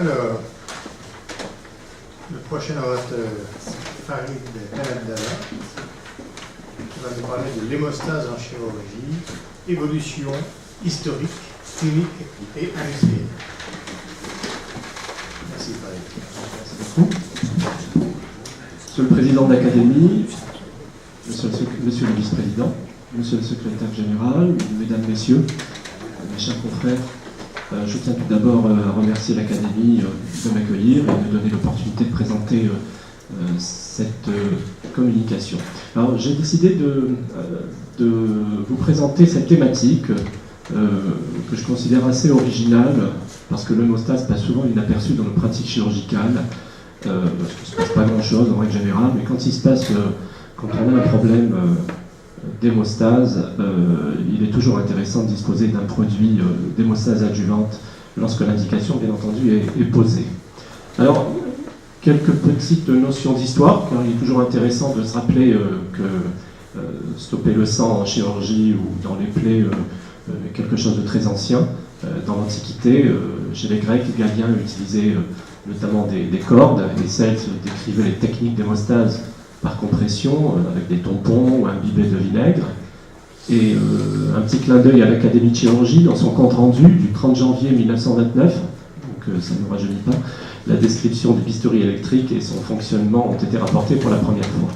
Alors, le prochain orateur, Farid Benabdallah, qui va nous parler de l'hémostase en chirurgie, évolution historique, clinique et industrielle. Merci Farid. Monsieur le Président de l'Académie, Monsieur le Vice-président, Monsieur le Secrétaire général, Mesdames, Messieurs, mes chers confrères, je tiens tout d'abord à remercier l'Académie de m'accueillir et de me donner l'opportunité de présenter cette communication. Alors, j'ai décidé de vous présenter cette thématique que je considère assez originale, parce que l'hémostase passe souvent inaperçue dans nos pratiques chirurgicales, parce qu'il ne se passe pas grand-chose en règle générale, mais quand on a un problème d'hémostase, il est toujours intéressant de disposer d'un produit d'hémostase adjuvante lorsque l'indication, bien entendu, est posée. Alors, quelques petites notions d'histoire, car il est toujours intéressant de se rappeler que stopper le sang en chirurgie ou dans les plaies est quelque chose de très ancien. Dans l'Antiquité, chez les Grecs, Galien utilisait notamment des cordes, et les Celtes décrivaient les techniques d'hémostase par compression, avec des tampons ou imbibés de vinaigre. Et un petit clin d'œil à l'Académie de chirurgie, dans son compte-rendu du 30 janvier 1929, donc ça ne nous rajeunit pas, la description du bistouri électrique et son fonctionnement ont été rapportés pour la première fois.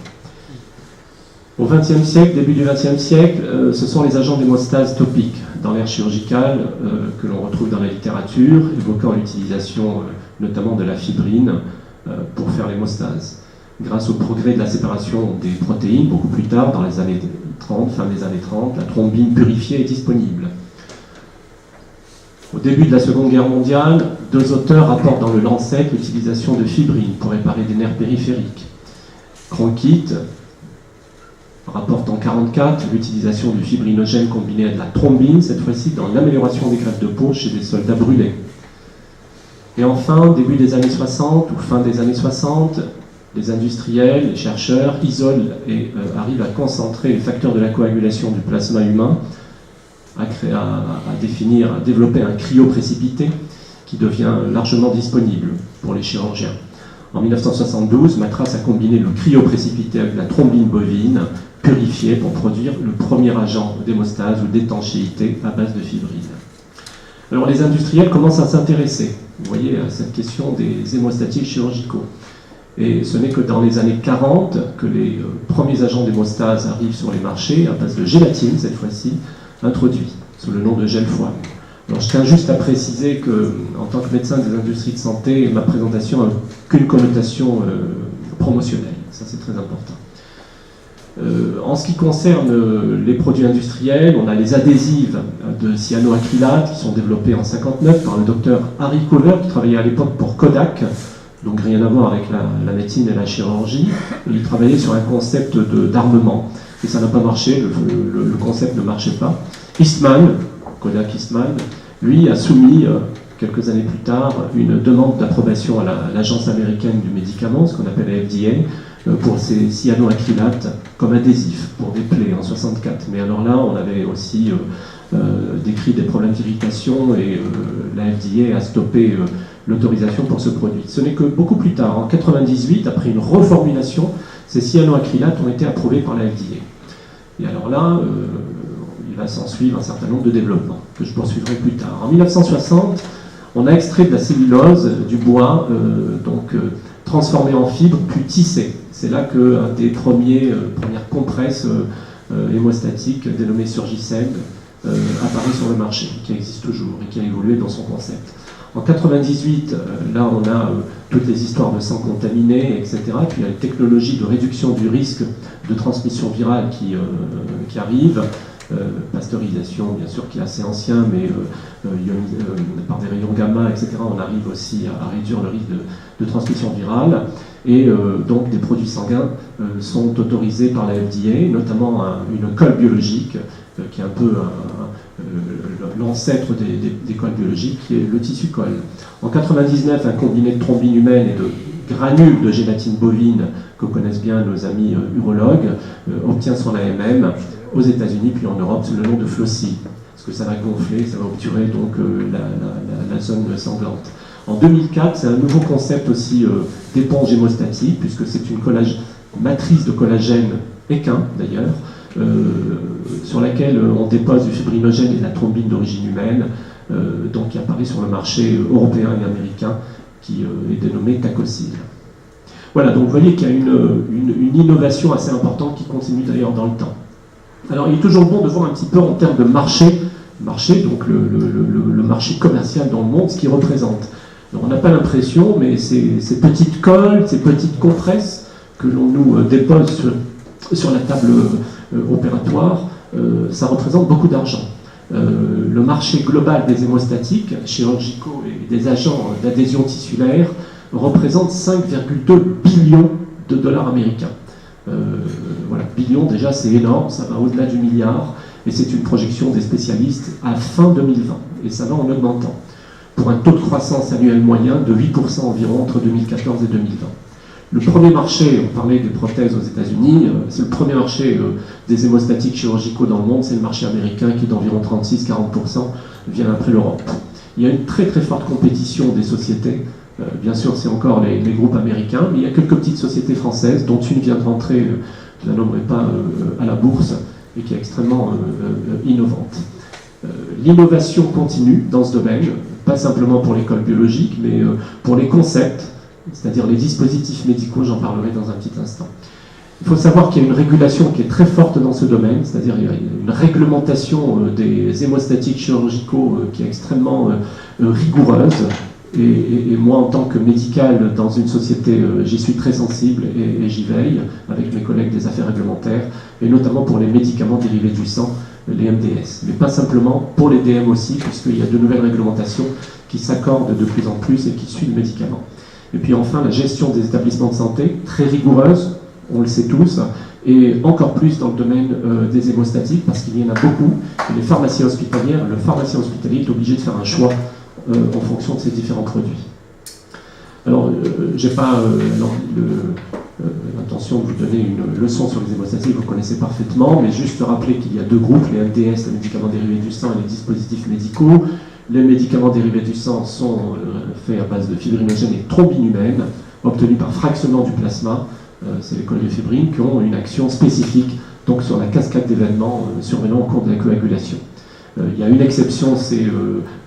Au XXe siècle, début du XXe siècle, ce sont les agents d'hémostase topiques dans l'ère chirurgicale que l'on retrouve dans la littérature, évoquant l'utilisation notamment de la fibrine pour faire l'hémostase. Grâce au progrès de la séparation des protéines, beaucoup plus tard, dans les années 30, fin des années 30, la thrombine purifiée est disponible. Au début de la Seconde Guerre mondiale, deux auteurs rapportent dans le Lancet l'utilisation de fibrine pour réparer des nerfs périphériques. Cronkite rapporte en 1944 l'utilisation du fibrinogène combiné à de la thrombine, cette fois-ci dans l'amélioration des greffes de peau chez des soldats brûlés. Et enfin, début des années 60 ou fin des années 60, les industriels, les chercheurs isolent et arrivent à concentrer les facteurs de la coagulation du plasma humain, à développer un cryoprécipité qui devient largement disponible pour les chirurgiens. En 1972, Matras a combiné le cryoprécipité avec la thrombine bovine purifiée pour produire le premier agent d'hémostase ou d'étanchéité à base de fibrine. Alors les industriels commencent à s'intéresser, vous voyez, à cette question des hémostatiques chirurgicaux. Et ce n'est que dans les années 40 que les premiers agents d'hémostase arrivent sur les marchés, à base de gélatine cette fois-ci, introduits sous le nom de gel foie. Alors je tiens juste à préciser que, en tant que médecin des industries de santé, ma présentation n'a qu'une connotation promotionnelle. Ça, c'est très important. En ce qui concerne les produits industriels, on a les adhésives de cyanoacrylate qui sont développés en 1959 par le docteur Harry Coover, qui travaillait à l'époque pour Kodak, donc rien à voir avec la médecine et la chirurgie. Et il travaillait sur un concept d'armement. Et ça n'a pas marché, le concept ne marchait pas. Eastman, Kodak Eastman, lui a soumis, quelques années plus tard, une demande d'approbation à l'agence américaine du médicament, ce qu'on appelle la FDA, pour ces cyanoacrylates comme adhésifs pour des plaies en 1964. Mais alors là, on avait aussi décrit des problèmes d'irritation et la FDA a stoppé l'autorisation pour ce produit. Ce n'est que beaucoup plus tard, en 1998, après une reformulation, ces cyanoacrylates ont été approuvés par la FDA. Et alors là, il va s'en suivre un certain nombre de développements que je poursuivrai plus tard. En 1960, on a extrait de la cellulose, du bois, transformé en fibre, puis tissé. C'est là qu'un des premières compresses hémostatiques, dénommées Surgicel, apparaît sur le marché, qui existe toujours et qui a évolué dans son concept. En 1998, là on a toutes les histoires de sang contaminé, etc. Puis il y a une technologie de réduction du risque de transmission virale qui arrive. Pasteurisation, bien sûr, qui est assez ancien, mais par des rayons gamma, etc., on arrive aussi à réduire le risque de transmission virale. Et donc des produits sanguins sont autorisés par la FDA, notamment une colle biologique, qui est un peu l'ancêtre des colles biologiques, qui est le tissu colle. En 1999, un combiné de thrombine humaine et de granules de gélatine bovine, que connaissent bien nos amis urologues, obtient son AMM aux États-Unis puis en Europe sous le nom de Flossi, parce que ça va gonfler, ça va obturer donc la zone sanglante. En 2004, c'est un nouveau concept aussi d'éponge hémostatique, puisque c'est une matrice de collagène équin d'ailleurs, sur laquelle on dépose du fibrinogène et de la thrombine d'origine humaine, donc qui apparaît sur le marché européen et américain, qui est dénommé Tacocil. Voilà, donc vous voyez qu'il y a une innovation assez importante qui continue d'ailleurs dans le temps. Alors il est toujours bon de voir un petit peu en termes de marché, donc le marché commercial dans le monde, ce qu'il représente. Alors, on n'a pas l'impression, mais ces petites colles, ces petites compresses que l'on nous dépose sur la table opératoire, ça représente beaucoup d'argent. Le marché global des hémostatiques chirurgicaux et des agents d'adhésion tissulaire représente 5,2 billions de dollars américains. Voilà, billions déjà c'est énorme, ça va au-delà du milliard, et c'est une projection des spécialistes à fin 2020, et ça va en augmentant, pour un taux de croissance annuel moyen de 8% environ entre 2014 et 2020. Le premier marché, on parlait des prothèses aux États-Unis, c'est le premier marché des hémostatiques chirurgicaux dans le monde, c'est le marché américain qui est d'environ 36-40%, vient après l'Europe. Il y a une très très forte compétition des sociétés, bien sûr c'est encore les groupes américains, mais il y a quelques petites sociétés françaises, dont une vient de rentrer, je ne la nommerai pas, à la bourse, et qui est extrêmement innovante. L'innovation continue dans ce domaine, pas simplement pour l'école biologique, mais pour les concepts, c'est-à-dire les dispositifs médicaux, j'en parlerai dans un petit instant. Il faut savoir qu'il y a une régulation qui est très forte dans ce domaine, c'est-à-dire il y a une réglementation des hémostatiques chirurgicaux qui est extrêmement rigoureuse, et moi en tant que médical dans une société, j'y suis très sensible et j'y veille avec mes collègues des affaires réglementaires, et notamment pour les médicaments dérivés du sang, les MDS, mais pas simplement, pour les DM aussi, puisqu'il y a de nouvelles réglementations qui s'accordent de plus en plus et qui suivent le médicament. Et puis enfin, la gestion des établissements de santé, très rigoureuse, on le sait tous, et encore plus dans le domaine des hémostatiques, parce qu'il y en a beaucoup, et les pharmacies hospitalières, le pharmacien hospitalier est obligé de faire un choix en fonction de ces différents produits. Alors, je n'ai pas l'intention de vous donner une leçon sur les hémostatiques, vous connaissez parfaitement, mais juste rappeler qu'il y a deux groupes, les MDS, les médicaments dérivés du sang, et les dispositifs médicaux. Les médicaments dérivés du sang sont faits à base de fibrinogène et de thrombine humaine, obtenus par fractionnement du plasma, c'est les choliofibrines, qui ont une action spécifique donc, sur la cascade d'événements survenant au cours de la coagulation. Il y a une exception, c'est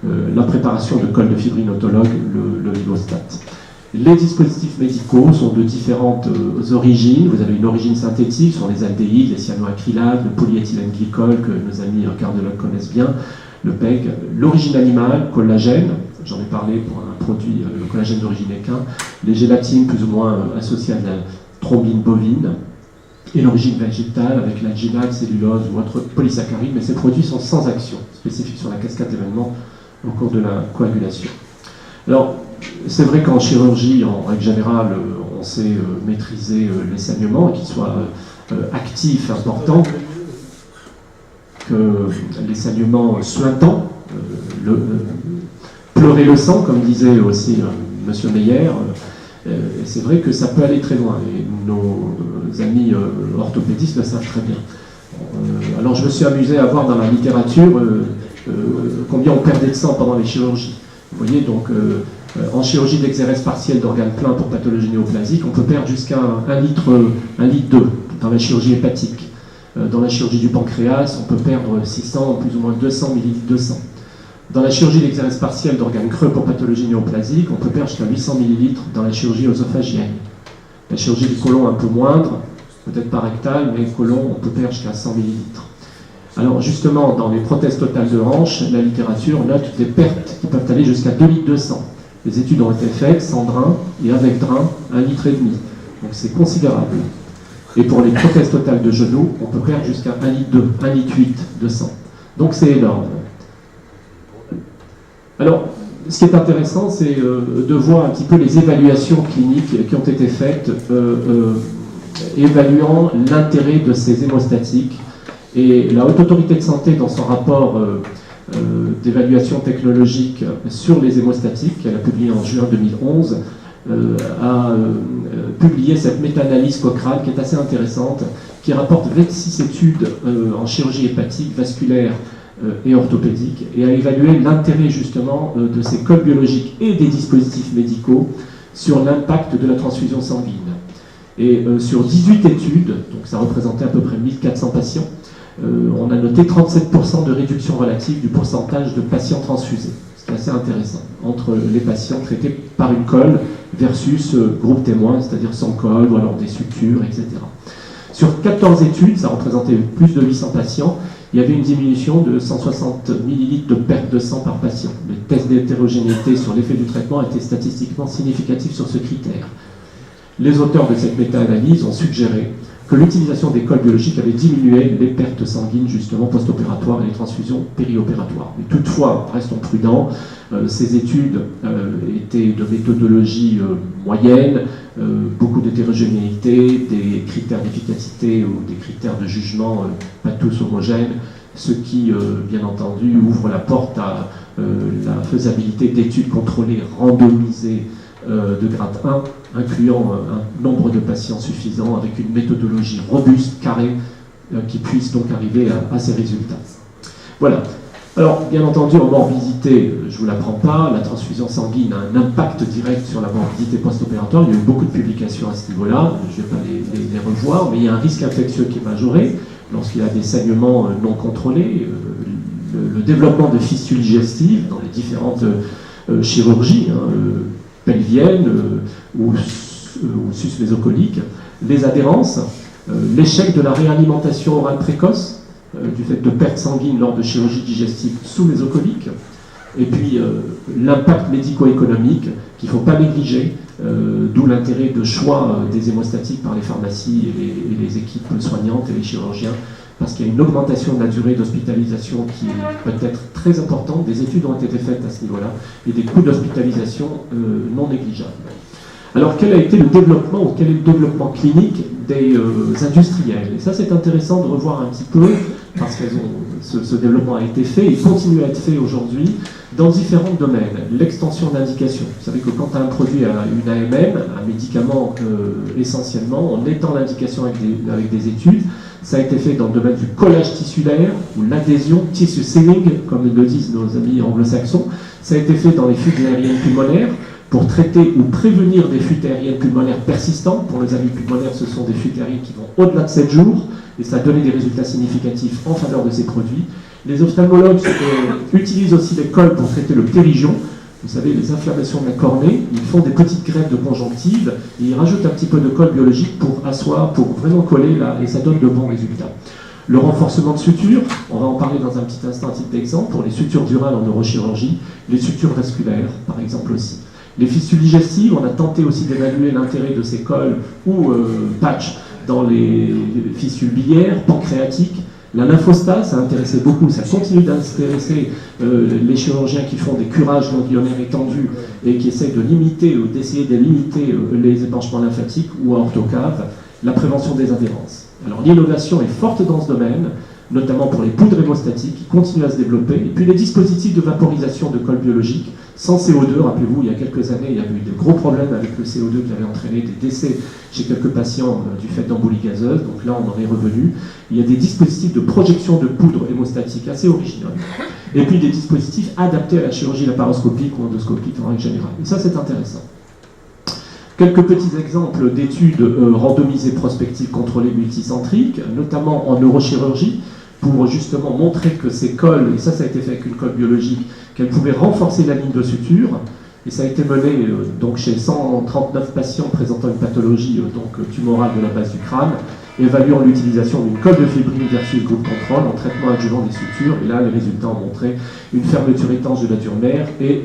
la préparation de colle de fibrine autologue, le Vivostat. Les dispositifs médicaux sont de différentes origines. Vous avez une origine synthétique, ce sont les aldéhydes, les cyanoacrylates, le polyéthylène glycol, que nos amis cardiologues connaissent bien, le PEG, l'origine animale, collagène, j'en ai parlé pour un produit, le collagène d'origine équin, les gélatines plus ou moins associées à de la thrombine bovine, et l'origine végétale avec l'alginate, cellulose ou autres polysaccharides, mais ces produits sont sans action spécifique sur la cascade d'événements au cours de la coagulation. Alors, c'est vrai qu'en chirurgie, en règle générale, on sait maîtriser les saignements, qu'ils soient actifs, importants, que les saignements suintants, pleurer le sang, comme disait aussi M. Meyer, c'est vrai que ça peut aller très loin, et nos amis orthopédistes le savent très bien. Alors je me suis amusé à voir dans la littérature combien on perdait de sang pendant les chirurgies. Vous voyez, donc en chirurgie d'exérèse partielle d'organes pleins pour pathologie néoplasique, on peut perdre jusqu'à 1 litre 2 dans la chirurgie hépatique. Dans la chirurgie du pancréas, on peut perdre 600, plus ou moins 200 millilitres de sang. Dans la chirurgie d'exérèse partielle d'organes creux pour pathologie néoplasique, on peut perdre jusqu'à 800 millilitres dans la chirurgie œsophagienne. La chirurgie du côlon un peu moindre, peut-être pas rectale, mais côlon, on peut perdre jusqu'à 100 millilitres. Alors justement, dans les prothèses totales de hanche, la littérature note des pertes qui peuvent aller jusqu'à 2 litres de sang. Les études ont été faites sans drain et avec drain, 1,5 litre. Donc c'est considérable. Et pour les prothèses totales de genoux, on peut perdre jusqu'à 1,8 litre de sang. Donc c'est énorme. Alors, ce qui est intéressant, c'est de voir un petit peu les évaluations cliniques qui ont été faites, évaluant l'intérêt de ces hémostatiques. Et la Haute Autorité de Santé, dans son rapport d'évaluation technologique sur les hémostatiques, qu'elle a publié en juin 2011, a publié cette méta-analyse Cochrane qui est assez intéressante, qui rapporte 26 études en chirurgie hépatique, vasculaire et orthopédique, et a évalué l'intérêt justement de ces cols biologiques et des dispositifs médicaux sur l'impact de la transfusion sanguine. Et sur 18 études, donc ça représentait à peu près 1400 patients, on a noté 37% de réduction relative du pourcentage de patients transfusés. C'est assez intéressant, entre les patients traités par une colle versus groupe témoin, c'est-à-dire sans colle ou alors des sutures, etc. Sur 14 études, ça représentait plus de 800 patients, il y avait une diminution de 160 ml de perte de sang par patient. Le test d'hétérogénéité sur l'effet du traitement était statistiquement significatif sur ce critère. Les auteurs de cette méta-analyse ont suggéré que l'utilisation des cols biologiques avait diminué les pertes sanguines justement post-opératoires et les transfusions périopératoires. Mais toutefois, restons prudents, ces études étaient de méthodologie moyenne, beaucoup d'hétérogénéité, des critères d'efficacité ou des critères de jugement pas tous homogènes, ce qui, bien entendu, ouvre la porte à la faisabilité d'études contrôlées randomisées de grade 1, incluant un nombre de patients suffisant avec une méthodologie robuste, carrée, qui puisse donc arriver à ces résultats. Voilà. Alors, bien entendu, en morbidité, je ne vous l'apprends pas, la transfusion sanguine a un impact direct sur la morbidité post-opératoire. Il y a eu beaucoup de publications à ce niveau-là, je ne vais pas les revoir, mais il y a un risque infectieux qui est majoré lorsqu'il y a des saignements non contrôlés, le développement de fistules digestives dans les différentes chirurgies, pelviennes ou sus-mésocoliques, les adhérences, l'échec de la réalimentation orale précoce, du fait de pertes sanguines lors de chirurgie digestive sous-mésocolique, et puis l'impact médico-économique qu'il ne faut pas négliger, d'où l'intérêt de choix des hémostatiques par les pharmacies et les équipes soignantes et les chirurgiens, parce qu'il y a une augmentation de la durée d'hospitalisation qui peut être très importante. Des études ont été faites à ce niveau-là, et des coûts d'hospitalisation non négligeables. Alors quel a été le développement, ou quel est le développement clinique des industriels? Et ça c'est intéressant de revoir un petit peu, parce que ce développement a été fait, et continue à être fait aujourd'hui, dans différents domaines. L'extension d'indication. Vous savez que quand un produit a une AMM, un médicament essentiellement, on étend l'indication avec des études. Ça a été fait dans le domaine du collage tissulaire, ou l'adhésion, tissue sealing, comme le disent nos amis anglo-saxons. Ça a été fait dans les fuites aériennes pulmonaires, pour traiter ou prévenir des fuites aériennes pulmonaires persistantes. Pour les amis pulmonaires, ce sont des fuites aériennes qui vont au-delà de 7 jours, et ça a donné des résultats significatifs en faveur de ces produits. Les ophtalmologues utilisent aussi des colles pour traiter le ptérygion. Vous savez, les inflammations de la cornée, ils font des petites greffes de conjonctive, et ils rajoutent un petit peu de colle biologique pour asseoir, pour vraiment coller là, et ça donne de bons résultats. Le renforcement de sutures, on va en parler dans un petit instant à titre d'exemple, pour les sutures durales en neurochirurgie, les sutures vasculaires par exemple aussi. Les fistules digestives, on a tenté aussi d'évaluer l'intérêt de ces colles ou patchs dans les fistules biliaires, pancréatiques. La lymphostase, ça a intéressé beaucoup, ça continue d'intéresser les chirurgiens qui font des curages ganglionnaires étendus et qui essayent de limiter ou d'essayer de limiter les épanchements lymphatiques ou à orthocave, la prévention des adhérences. Alors l'innovation est forte dans ce domaine, notamment pour les poudres hémostatiques qui continuent à se développer, et puis les dispositifs de vaporisation de colle biologique sans CO2. Rappelez-vous, il y a quelques années, il y avait eu de gros problèmes avec le CO2 qui avait entraîné des décès chez quelques patients du fait d'embolie gazeuse, donc là on en est revenu. Il y a des dispositifs de projection de poudre hémostatique assez originaux, et puis des dispositifs adaptés à la chirurgie laparoscopique ou endoscopique en règle générale. Et ça c'est intéressant. Quelques petits exemples d'études randomisées prospectives contrôlées multicentriques, notamment en neurochirurgie, pour justement montrer que ces colles, et ça a été fait avec une colle biologique, qu'elles pouvaient renforcer la ligne de suture. Et ça a été mené donc chez 139 patients présentant une pathologie tumorale de la base du crâne, évaluant l'utilisation d'une colle de fibrine versus groupe contrôle en traitement adjuvant des sutures. Et là, les résultats ont montré une fermeture étanche de la dure mère, et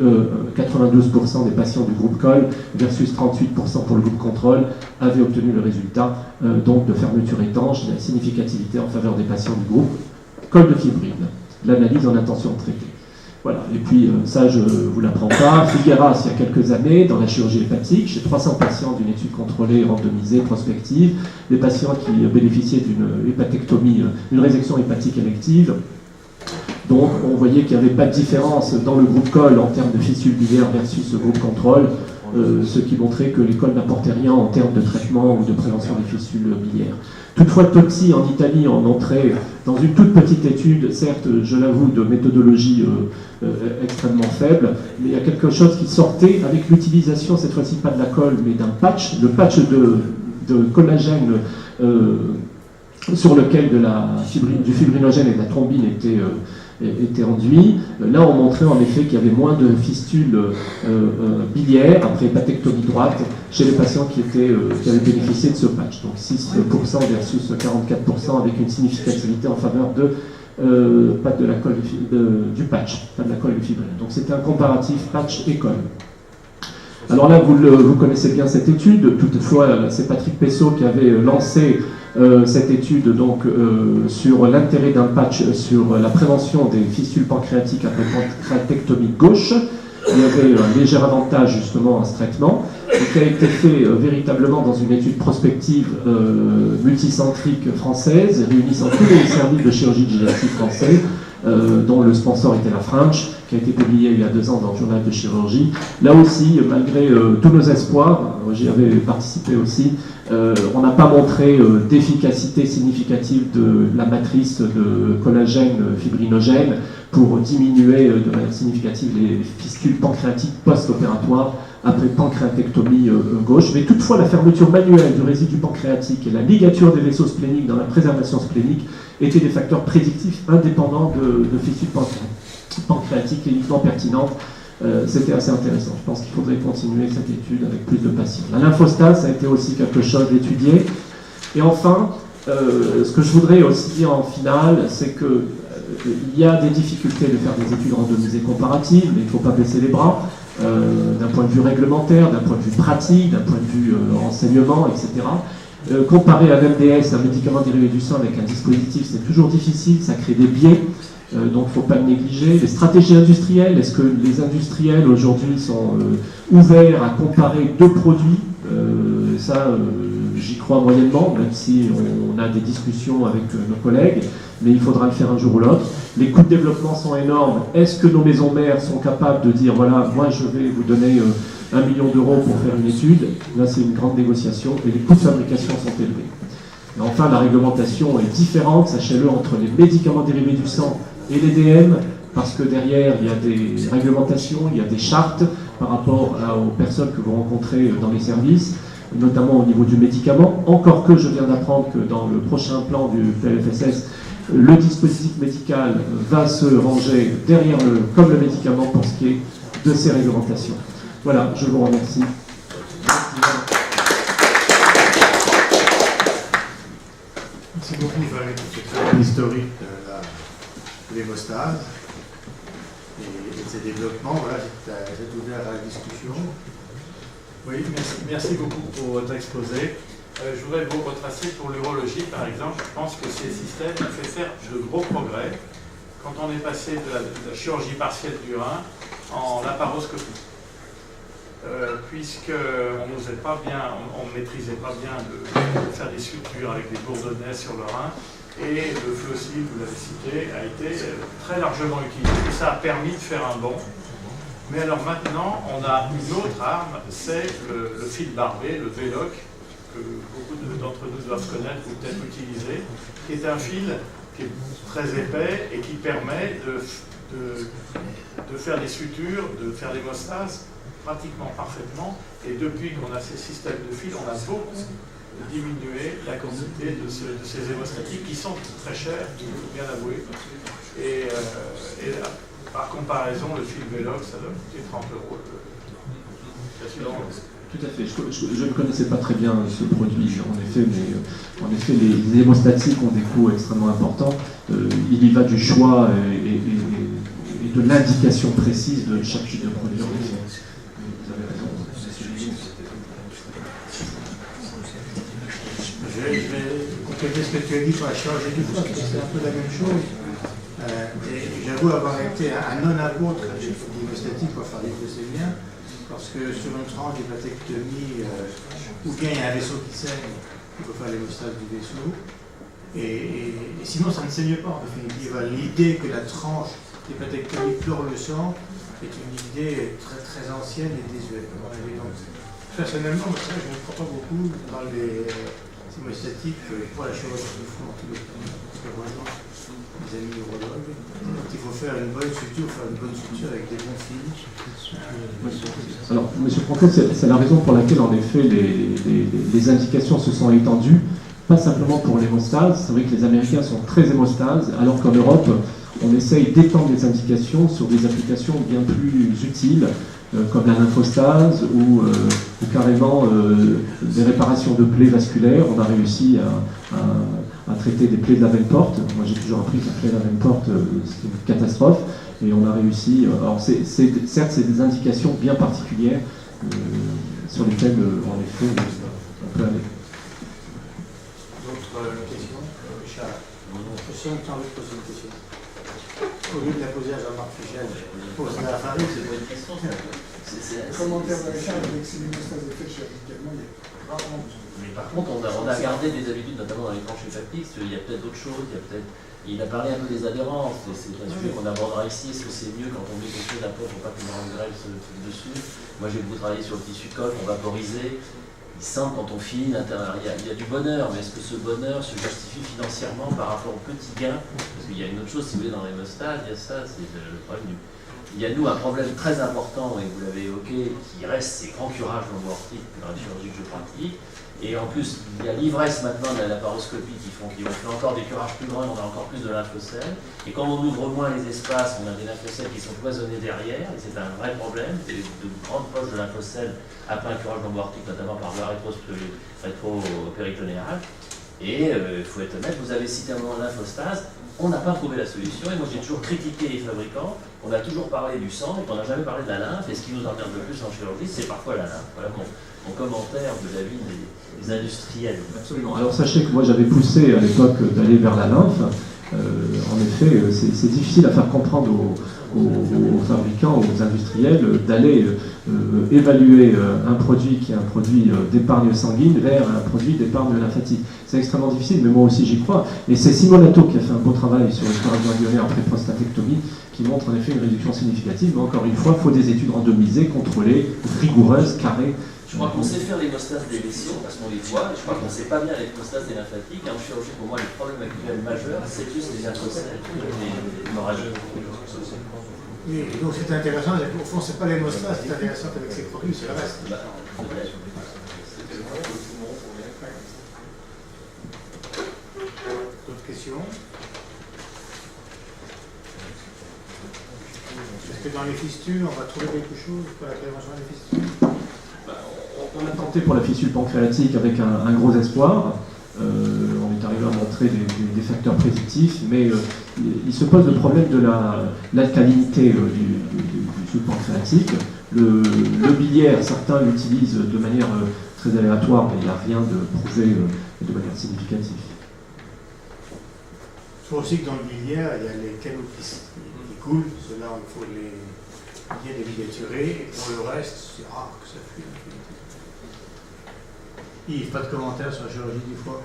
92% des patients du groupe colle versus 38% pour le groupe contrôle avaient obtenu le résultat donc de fermeture étanche, de la significativité en faveur des patients du groupe colle de fibrine. L'analyse en intention de traiter. Voilà, et puis ça je ne vous l'apprends pas. Figueras, il y a quelques années, dans la chirurgie hépatique, chez 300 patients d'une étude contrôlée, randomisée, prospective, des patients qui bénéficiaient d'une hépatectomie, une résection hépatique élective. Donc on voyait qu'il n'y avait pas de différence dans le groupe colle en termes de fistules biliaires versus le groupe contrôle. ce qui montrait que l'école n'apportait rien en termes de traitement ou de prévention des fistules biliaires. Toutefois, Tozzi en Italie en montrait, dans une toute petite étude, certes, je l'avoue, de méthodologie extrêmement faible, mais il y a quelque chose qui sortait avec l'utilisation, cette fois-ci pas de la colle, mais d'un patch, le patch de collagène sur lequel du fibrinogène et de la thrombine était enduit. Là, on montrait en effet qu'il y avait moins de fistules biliaires après hépatectomie droite chez les patients qui avaient bénéficié de ce patch. Donc 6% versus 44% avec une significativité en faveur pas de la colle du patch, pas de la colle du fibrine. Donc c'était un comparatif patch et colle. Alors là, vous connaissez bien cette étude. Toutefois, c'est Patrick Pessot qui avait lancé cette étude donc, sur l'intérêt d'un patch sur la prévention des fistules pancréatiques après pancréatectomie gauche. Il y avait un léger avantage justement à ce traitement, et qui a été fait véritablement dans une étude prospective multicentrique française, réunissant tous les services de chirurgie digestive français, dont le sponsor était la French, qui a été publié il y a 2 ans dans le journal de chirurgie. Là aussi, malgré tous nos espoirs, j'y avais participé aussi, on n'a pas montré d'efficacité significative de la matrice de collagène fibrinogène pour diminuer de manière significative les fistules pancréatiques post-opératoires après pancréatectomie gauche. Mais toutefois, la fermeture manuelle du résidu pancréatique et la ligature des vaisseaux spléniques dans la préservation splénique étaient des facteurs prédictifs indépendants de fistules pancréatiques cliniquement pertinentes. C'était assez intéressant. Je pense qu'il faudrait continuer cette étude avec plus de patients. La lymphostase a été aussi quelque chose d'étudié. Et enfin, ce que je voudrais aussi dire en finale, c'est qu'il y a des difficultés de faire des études randomisées comparatives, mais il ne faut pas baisser les bras, d'un point de vue réglementaire, d'un point de vue pratique, d'un point de vue renseignement, etc. Comparer un MDS, un médicament dérivé du sang, avec un dispositif, c'est toujours difficile, ça crée des biais. Donc il ne faut pas le négliger. Les stratégies industrielles, est-ce que les industriels aujourd'hui sont ouverts à comparer 2 produits j'y crois moyennement, même si on a des discussions avec nos collègues, mais il faudra le faire un jour ou l'autre. Les coûts de développement sont énormes. Est-ce que nos maisons mères sont capables de dire, voilà, moi je vais vous donner 1 million d'euros pour faire une étude? Là c'est une grande négociation et les coûts de fabrication sont élevés. Et enfin, la réglementation est différente, sachez-le, entre les médicaments dérivés du sang et les DM, parce que derrière, il y a des réglementations, il y a des chartes par rapport aux personnes que vous rencontrez dans les services, notamment au niveau du médicament. Encore que je viens d'apprendre que dans le prochain plan du PLFSS, le dispositif médical va se ranger derrière comme le médicament pour ce qui est de ces réglementations. Voilà, je vous remercie. Merci beaucoup, Valérie, pour cette série historique de l'hémostase et de ses développements. Voilà, c'est ouvert à la discussion. Oui, merci beaucoup pour votre exposé. Je voudrais vous retracer pour l'urologie, par exemple. Je pense que ces systèmes ont fait faire de gros progrès quand on est passé de la chirurgie partielle du rein en laparoscopie. Puisqu'on n'osait pas bien, on ne maîtrisait pas bien de faire des sutures avec des bourdonnets sur le rein, et le Flowsil, vous l'avez cité, a été très largement utilisé, et ça a permis de faire un bond. Mais alors maintenant, on a une autre arme, c'est le fil barbé, le Veloc, que beaucoup d'entre nous doivent connaître ou peut-être utiliser, qui est un fil qui est très épais et qui permet de faire des sutures, de faire l'hémostase pratiquement parfaitement. Et depuis qu'on a ces systèmes de fils, on a beaucoup diminué la quantité de ces hémostatiques qui sont très chers, il faut bien l'avouer. Et par comparaison, le fil Veloc, ça doit coûter 30 €. Tout à fait. Je ne connaissais pas très bien ce produit, en effet, mais en effet, les hémostatiques ont des coûts extrêmement importants. Il y va du choix et de l'indication précise de chaque type de produit. En effet. Vous avez raison. Je vais compléter ce que tu as dit sur la chirurgie du foie, parce que c'est un peu la même chose. Et j'avoue avoir été un non-apôtre des hémostatiques, pour faire dire que c'est bien, parce que sur une tranche d'hépatectomie, ou bien il y a un vaisseau qui saigne, il faut faire l'hémostase du vaisseau, et sinon ça ne saigne pas en définitive. L'idée que la tranche d'hépatectomie chlore le sang est une idée très, très ancienne et désuète. Donc, personnellement, moi, je ne crois pas beaucoup dans les hémostatiques pour la chirurgie du foie orthopédique. Les amis urologues. Donc, il faut faire une bonne suture, avec des bons fils. Alors, M. Franco, c'est la raison pour laquelle, en effet, les indications se sont étendues, pas simplement pour l'hémostase. C'est vrai que les Américains sont très hémostases, alors qu'en Europe, on essaye d'étendre les indications sur des applications bien plus utiles, comme la lymphostase ou carrément des réparations de plaies vasculaires. On a réussi à traiter des plaies de la veine porte. Moi, j'ai toujours appris que la plaie de la veine porte, c'est une catastrophe. Et on a réussi. Alors, certes, c'est des indications bien particulières sur lesquelles, en effet, on peut aller. D'autres questions? Richard, je sens que tu as envie de poser une question. Au lieu de la poser à Jean-Marc Fichel, pose-la à Farid. C'est pas une question, c'est Le commentaire de Richard avec ses hémostase de fait chirurgicalement, il y a rarement besoin. Mais par contre, on a gardé des habitudes, notamment dans les tranches hépatiques. Il y a peut-être d'autres choses. Il a parlé un peu des adhérences. C'est un sujet qu'on abordera ici. Est-ce que c'est mieux quand on met quelque chose après pour pas que le grand grêle se foute dessus? Moi, j'ai beaucoup travaillé sur le tissu col, on vaporisait. Il semble quand on finit l'intérieur, il y a du bonheur, mais est-ce que ce bonheur se justifie financièrement par rapport au petit gain? Parce qu'il y a une autre chose, si vous voulez, dans l'hémostase, il y a ça, c'est le problème. Il y a nous un problème très important, et vous l'avez évoqué, qui reste ces grands curages lombo-ortiques dans la chirurgie que je pratique. Et en plus, il y a l'ivresse maintenant de la laparoscopie qui fait encore des curages plus grands, on a encore plus de lymphocèles. Et quand on ouvre moins les espaces, on a des lymphocèles qui sont cloisonnés derrière, et c'est un vrai problème, de grandes poches de lymphocèles après un curage lombo-ortique, notamment par voie rétro-péritonéale. Et il faut être honnête, vous avez cité un moment lymphostase, on n'a pas trouvé la solution, et moi j'ai toujours critiqué les fabricants, on a toujours parlé du sang, et on n'a jamais parlé de la lymphe, et ce qui nous emmerde le plus en chirurgie, c'est parfois la lymphe. Voilà mon commentaire de l'avis des industriels. Absolument. Alors sachez que moi j'avais poussé à l'époque d'aller vers la lymphe. En effet, c'est difficile à faire comprendre aux fabricants, aux industriels, d'aller évaluer un produit qui est un produit d'épargne sanguine vers un produit d'épargne lymphatique. C'est extrêmement difficile, mais moi aussi j'y crois. Et c'est Simon Lato qui a fait un beau travail sur le curage ganglionnaire après prostatectomie, qui montre en effet une réduction significative, mais encore une fois, il faut des études randomisées, contrôlées, rigoureuses, carrées. Je crois qu'on sait faire l'hémostase des vaisseaux parce qu'on les voit, et je crois qu'on ne sait pas bien l'hémostase des lymphatiques. En chirurgie, pour moi, le problème actuel majeur, c'est plus les lymphocytes, les hémorragies. Oui, donc c'est intéressant, au fond, c'est pas l'hémostase qui est intéressante avec ces produits, c'est le reste. D'autres questions? Est-ce que dans les fistules, on va trouver quelque chose pour la prévention des fistules? On a tenté pour la fissule pancréatique avec un gros espoir. On est arrivé à montrer des facteurs prédictifs, mais il se pose le problème de l'alcalinité du tube pancréatique. Le biliaire, certains l'utilisent de manière très aléatoire, mais il n'y a rien de prouvé de manière significative. Je trouve aussi que dans le biliaire, il y a les canaux qui coulent, ceux-là, il faut bien les ligaturer, et pour le reste, c'est rare que ça fuit. Yves, pas de commentaires sur la chirurgie du foie.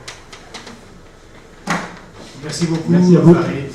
Merci beaucoup. Merci à vous. Farid.